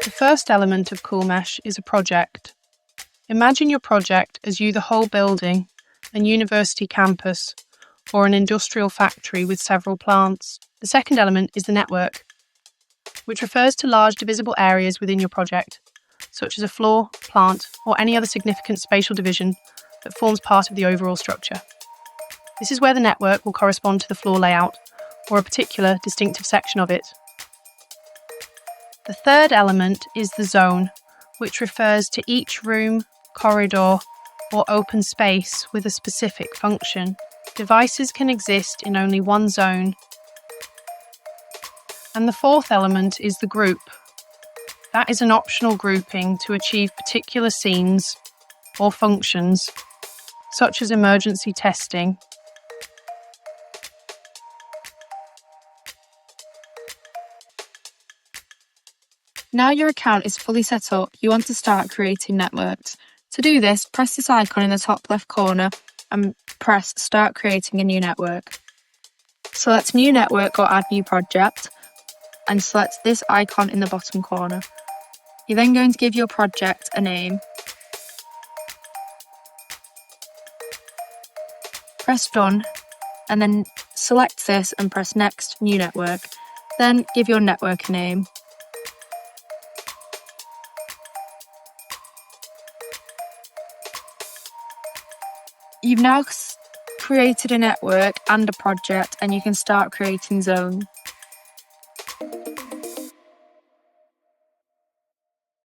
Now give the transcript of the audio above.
The first element of Koolmesh is a project. Imagine your project as you the whole building, an university campus, or an industrial factory with several plants. The second element is the network, which refers to large divisible areas within your project, such as a floor, plant, or any other significant spatial division that forms part of the overall structure. This is where the network will correspond to the floor layout, or a particular distinctive section of it. The third element is the zone, which refers to each room, corridor, or open space with a specific function. Devices can exist in only one zone. And the fourth element is the group. That is an optional grouping to achieve particular scenes or functions, such as emergency testing. Now your account is fully set up, you want to start creating networks. To do this, press this icon in the top left corner and press Start Creating a New Network. Select New Network or Add New Project and select this icon in the bottom corner. You're then going to give your project a name. Press Done and then select this and press Next New Network. Then give your network a name. You've now created a network and a project, and you can start creating zones.